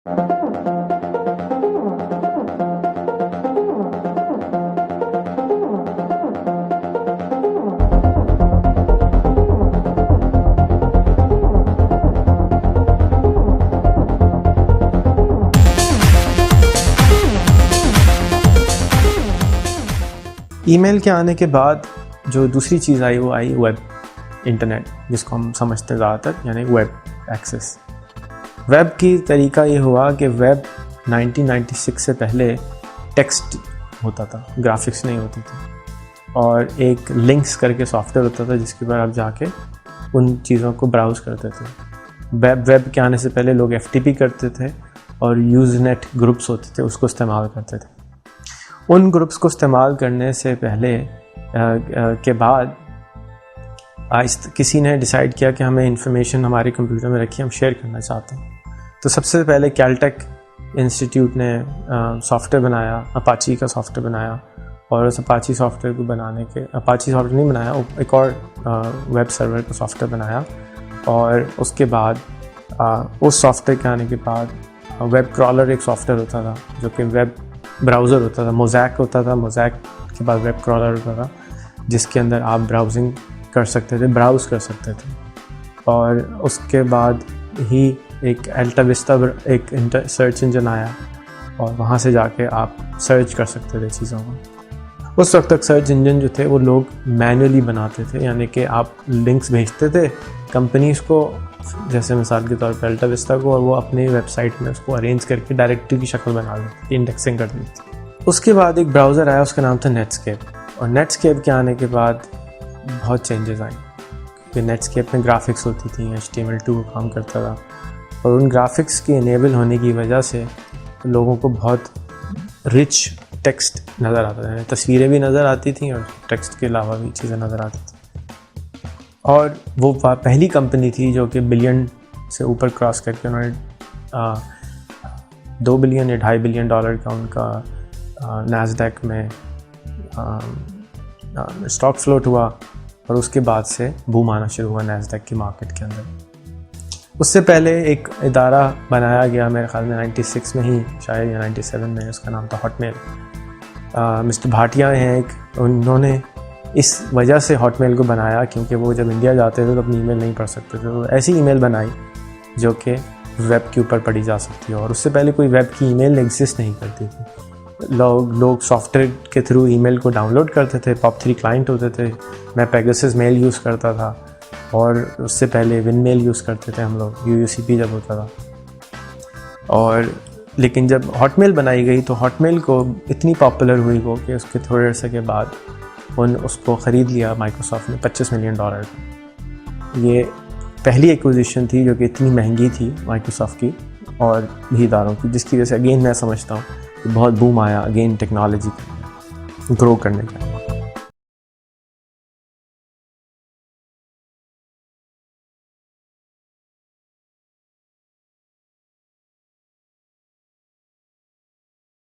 Email के आने के बाद जो दूसरी चीज़ आई वो आई वेब, इंटरनेट, जिसको हम समझते हैं ज़्यादातर, यानी वेब एक्सेस। वेब की तरीका ये हुआ कि वेब 1996 से पहले टेक्स्ट होता था, ग्राफिक्स नहीं होती थी, और एक लिंक्स करके सॉफ्टवेयर होता था जिसके ऊपर आप जाके उन चीज़ों को ब्राउज़ करते थे। वेब के आने से पहले लोग FTP करते थे और यूज़नेट ग्रुप्स होते थे, उसको इस्तेमाल करते थे। उन ग्रुप्स को इस्तेमाल करने से पहले के बाद किसी ने डिसाइड किया कि हमें इंफॉर्मेशन हमारे कंप्यूटर में रखी, हम शेयर करना चाहते हैं। तो सबसे पहले कैलटेक इंस्टीट्यूट ने सॉफ्टवेयर बनाया, अपाची का सॉफ्टवेयर बनाया, और उस अपाची सॉफ्टवेयर को बनाने के, अपाची सॉफ्टवेयर नहीं बनाया, एक और वेब सर्वर का सॉफ्टवेयर बनाया, और उसके बाद उस सॉफ्टवेयर के आने के बाद वेब क्रॉलर एक सॉफ्टवेयर होता था जो कि वेब ब्राउज़र होता था, मोज़ैक होता था, मोज़ैक के बाद वेब क्रॉलर होता था जिसके अंदर आप ब्राउजिंग कर सकते थे, ब्राउज़ कर सकते थे। और उसके बाद ही एक अल्टा विस्टा एक सर्च इंजन आया और वहाँ से जाके आप सर्च कर सकते थे चीज़ों को। उस वक्त तक सर्च इंजन जो थे वो लोग मैनुअली बनाते थे, यानी कि आप लिंक्स भेजते थे कंपनीज़ को, जैसे मिसाल के तौर पर अल्टा विस्टा को, और वो अपनी वेबसाइट में उसको अरेंज करके डायरेक्टरी की शक्ल बना देती थी, इंडेक्सिंग कर देती थी। उसके बाद एक ब्राउज़र आया, उसका नाम था नेटस्केप, और नेटस्केप के आने के बाद बहुत चेंजेस आए, क्योंकि नेटस्केप में ग्राफिक्स होती थी, HTML2 काम करता था, और उन ग्राफिक्स के इनेबल होने की वजह से लोगों को बहुत रिच टेक्स्ट नज़र आता था, तस्वीरें भी नज़र आती थी और टेक्स्ट के अलावा भी चीज़ें नज़र आती थी। और वो पहली कंपनी थी जो कि बिलियन से ऊपर क्रॉस करके उन्होंने 2 बिलियन या $2.5 बिलियन का उनका नैस्डैक में स्टॉक फ्लोट हुआ, और उसके बाद से बूम आना शुरू हुआ नैस्डैक की मार्केट के अंदर। उससे पहले एक इदारा बनाया गया मेरे ख्याल में 96 में ही शायद, या 97 में, उसका नाम था हॉटमेल। मिस्टर भाटिया हैं एक, उन्होंने इस वजह से हॉटमेल को बनाया क्योंकि वो जब इंडिया जाते थे तो अपनी ईमेल नहीं पढ़ सकते थे, तो ऐसी ईमेल बनाई जो कि वेब के ऊपर पढ़ी जा सकती है। और उससे पहले कोई वेब की ईमेल एग्जिस्ट नहीं करती थी। लोग सॉफ्टवेयर के थ्रू ईमेल को डाउनलोड करते थे, POP3 क्लाइंट होते थे, मैं पेगासस मेल यूज़ करता था, और उससे पहले विनमेल यूज़ करते थे हम लोग, UUCP जब होता था। और लेकिन जब हॉटमेल बनाई गई तो हॉटमेल को इतनी पॉपुलर हुई वो कि उसके थोड़े अरसे के बाद उसको ख़रीद लिया माइक्रोसॉफ्ट ने $25 मिलियन। ये पहली एक्विजिशन थी जो कि इतनी महंगी थी माइक्रोसॉफ्ट की और भी इदारों की, जिसकी वजह से अगेन मैं समझता हूँ कि बहुत बूम आया अगेन टेक्नोलॉजी ग्रो करने का।